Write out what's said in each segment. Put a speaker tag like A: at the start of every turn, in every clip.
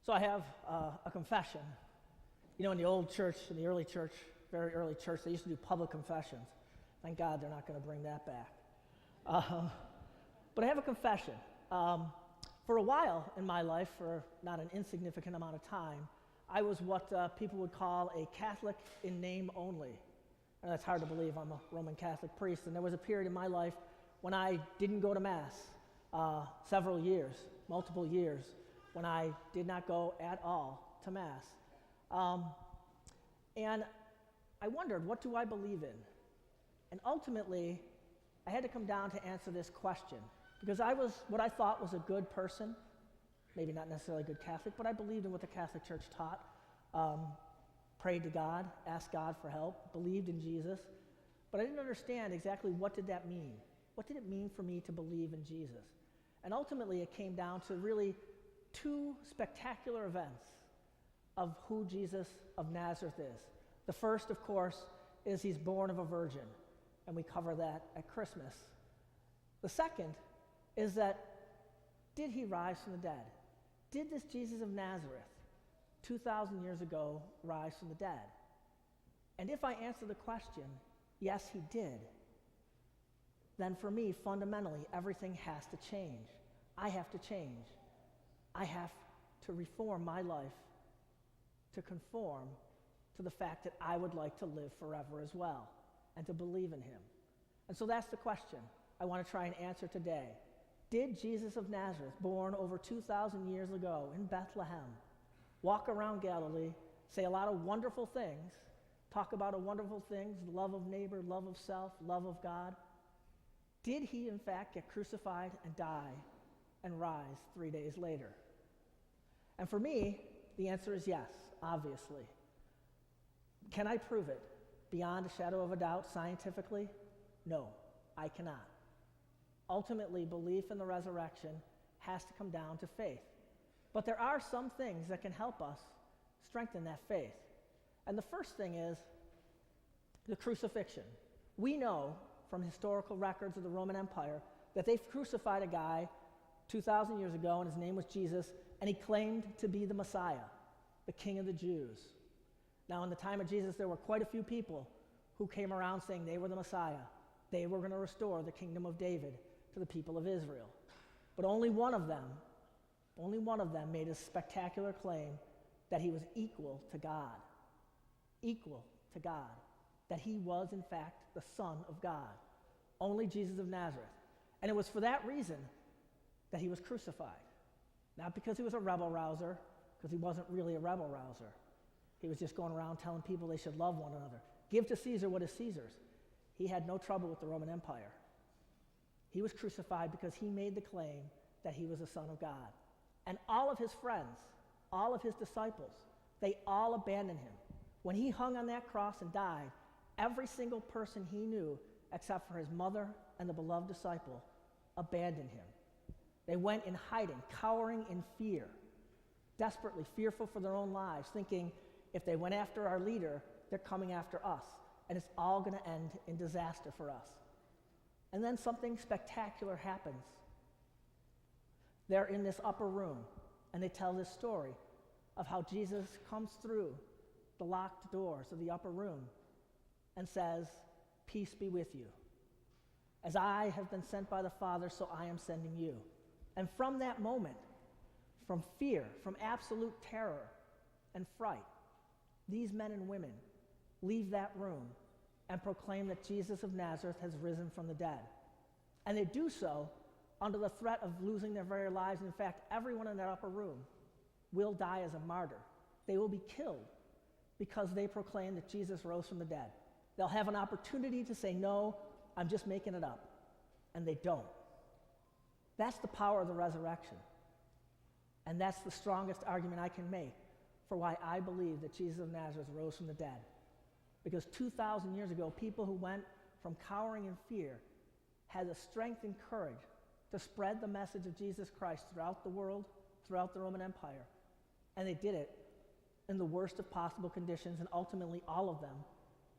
A: So I have a confession. You know, in the old church, in the early church, very early church, they used to do public confessions. Thank God they're not going to bring that back. But I have a confession. For a while in my life, for not an insignificant amount of time, I was what people would call a Catholic in name only. And that's hard to believe. I'm a Roman Catholic priest, and there was a period in my life when I didn't go to Mass several years, multiple years, when I did not go at all to Mass. And I wondered, what do I believe in? And ultimately, I had to come down to answer this question, because I was what I thought was a good person, maybe not necessarily a good Catholic, but I believed in what the Catholic Church taught, prayed to God, asked God for help, believed in Jesus, but I didn't understand exactly what did that mean. What did it mean for me to believe in Jesus? And ultimately, it came down to really two spectacular events of who Jesus of Nazareth is. The first, of course, is he's born of a virgin, and we cover that at Christmas. The second is that, did he rise from the dead? Did this Jesus of Nazareth, 2,000 years ago, rise from the dead? And if I answer the question, yes, he did, then for me, fundamentally, everything has to change. I have to change. I have to reform my life to conform to the fact that I would like to live forever as well and to believe in him. And so that's the question I want to try and answer today. Did Jesus of Nazareth, born over 2,000 years ago in Bethlehem, walk around Galilee, say a lot of wonderful things, talk about a wonderful things, love of neighbor, love of self, love of God? Did he, in fact, get crucified and die and rise 3 days later? And for me, the answer is yes, obviously. Can I prove it beyond a shadow of a doubt scientifically? No, I cannot. Ultimately, belief in the resurrection has to come down to faith. But there are some things that can help us strengthen that faith. And the first thing is the crucifixion. We know from historical records of the Roman Empire that they crucified a guy 2,000 years ago, and his name was Jesus, and he claimed to be the Messiah, the King of the Jews. Now, in the time of Jesus, there were quite a few people who came around saying they were the Messiah. They were going to restore the kingdom of David to the people of Israel. But only one of them made a spectacular claim that he was equal to God. Equal to God. That he was, in fact, the Son of God. Only Jesus of Nazareth. And it was for that reason that he was crucified. Not because he was a rebel rouser, because he wasn't really a rebel rouser. He was just going around telling people they should love one another. Give to Caesar what is Caesar's. He had no trouble with the Roman Empire. He was crucified because he made the claim that he was the Son of God. And all of his friends, all of his disciples, they all abandoned him. When he hung on that cross and died, every single person he knew, except for his mother and the beloved disciple, abandoned him. They went in hiding, cowering in fear, desperately fearful for their own lives, thinking if they went after our leader, they're coming after us, and it's all going to end in disaster for us. And then something spectacular happens. They're in this upper room, and they tell this story of how Jesus comes through the locked doors of the upper room and says, "Peace be with you. As I have been sent by the Father, so I am sending you." And from that moment, from fear, from absolute terror and fright, these men and women leave that room and proclaim that Jesus of Nazareth has risen from the dead. And they do so under the threat of losing their very lives. In fact, everyone in that upper room will die as a martyr. They will be killed because they proclaim that Jesus rose from the dead. They'll have an opportunity to say, "No, I'm just making it up." And they don't. That's the power of the resurrection. And that's the strongest argument I can make for why I believe that Jesus of Nazareth rose from the dead. Because 2,000 years ago, people who went from cowering in fear had the strength and courage to spread the message of Jesus Christ throughout the world, throughout the Roman Empire. And they did it in the worst of possible conditions, and ultimately all of them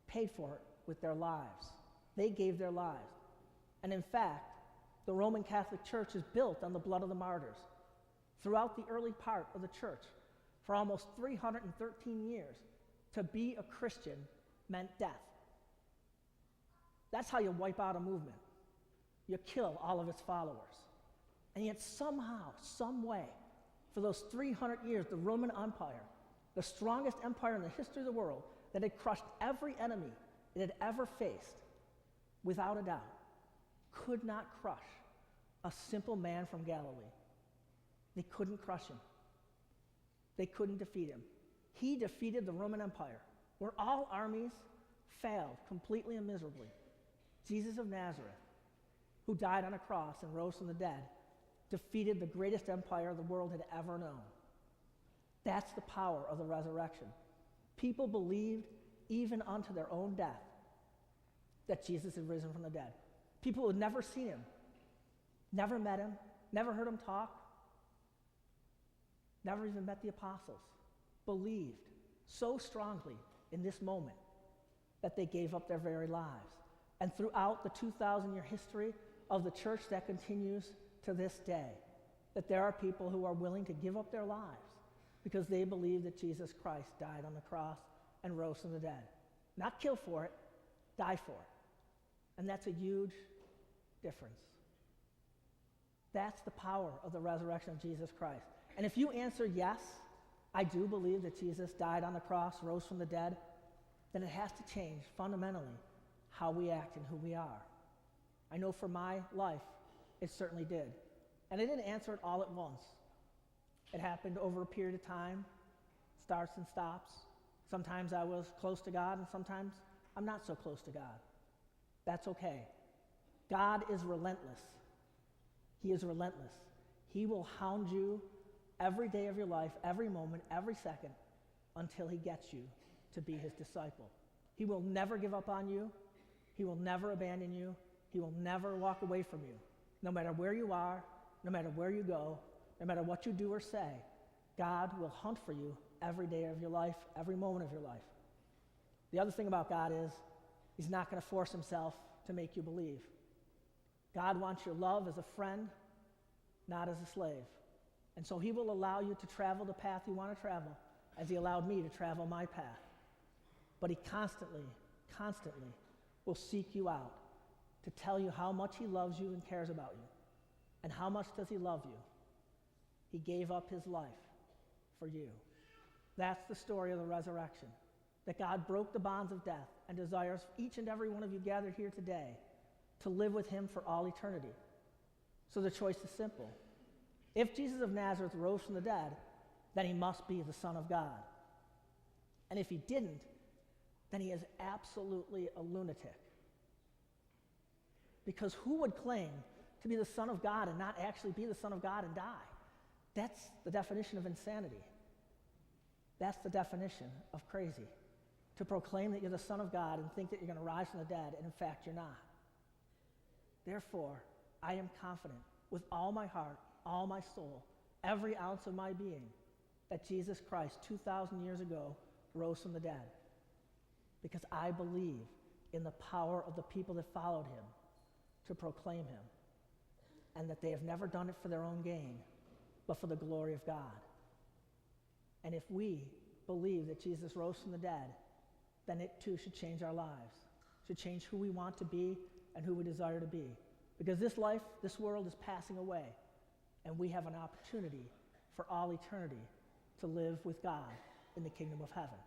A: paid for it with their lives. They gave their lives. And in fact, the Roman Catholic Church is built on the blood of the martyrs. Throughout the early part of the church, For almost 313 years, to be a Christian meant death. That's how you wipe out a movement. You kill all of its followers. And yet somehow, some way, for those 300 years, the Roman Empire, the strongest empire in the history of the world, that had crushed every enemy it had ever faced, without a doubt, could not crush a simple man from Galilee. They couldn't crush him. They couldn't defeat him. He defeated the Roman Empire, where all armies failed completely and miserably. Jesus of Nazareth, who died on a cross and rose from the dead, defeated the greatest empire the world had ever known. That's the power of the resurrection. People believed, even unto their own death, that Jesus had risen from the dead. People who had never seen him, never met him, never heard him talk, never even met the apostles, believed so strongly in this moment that they gave up their very lives. And throughout the 2,000-year history of the church, that continues to this day, that there are people who are willing to give up their lives because they believe that Jesus Christ died on the cross and rose from the dead. Not kill for it, die for it. And that's a huge difference. That's the power of the resurrection of Jesus Christ. And if you answer yes, I do believe that Jesus died on the cross, rose from the dead, then it has to change fundamentally how we act and who we are. I know for my life, it certainly did. And I didn't answer it all at once. It happened over a period of time, starts and stops. Sometimes I was close to God, and sometimes I'm not so close to God. That's okay. God is relentless. He is relentless. He will hound you every day of your life, every moment, every second, until he gets you to be his disciple. He will never give up on you. He will never abandon you. He will never walk away from you. No matter where you are, no matter where you go, no matter what you do or say, God will hunt for you every day of your life, every moment of your life. The other thing about God is he's not going to force himself to make you believe. God wants your love as a friend, not as a slave. And so he will allow you to travel the path you want to travel, as he allowed me to travel my path. But he constantly will seek you out to tell you how much he loves you and cares about you. And how much does he love you? He gave up his life for you. That's the story of the resurrection, that God broke the bonds of death and desires each and every one of you gathered here today to live with him for all eternity. So the choice is simple. If Jesus of Nazareth rose from the dead, then he must be the Son of God. And if he didn't, then he is absolutely a lunatic. Because who would claim to be the Son of God and not actually be the Son of God and die? That's the definition of insanity. That's the definition of crazy. To proclaim that you're the Son of God and think that you're going to rise from the dead, and in fact you're not. Therefore, I am confident with all my heart, all my soul, every ounce of my being, that Jesus Christ 2,000 years ago rose from the dead. Because I believe in the power of the people that followed him to proclaim him, and that they have never done it for their own gain, but for the glory of God. And if we believe that Jesus rose from the dead, then it too should change our lives, should change who we want to be and who we desire to be. Because this life, this world is passing away, and we have an opportunity for all eternity to live with God in the kingdom of heaven.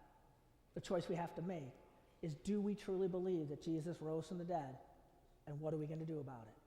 A: The choice we have to make is, do we truly believe that Jesus rose from the dead, and what are we going to do about it?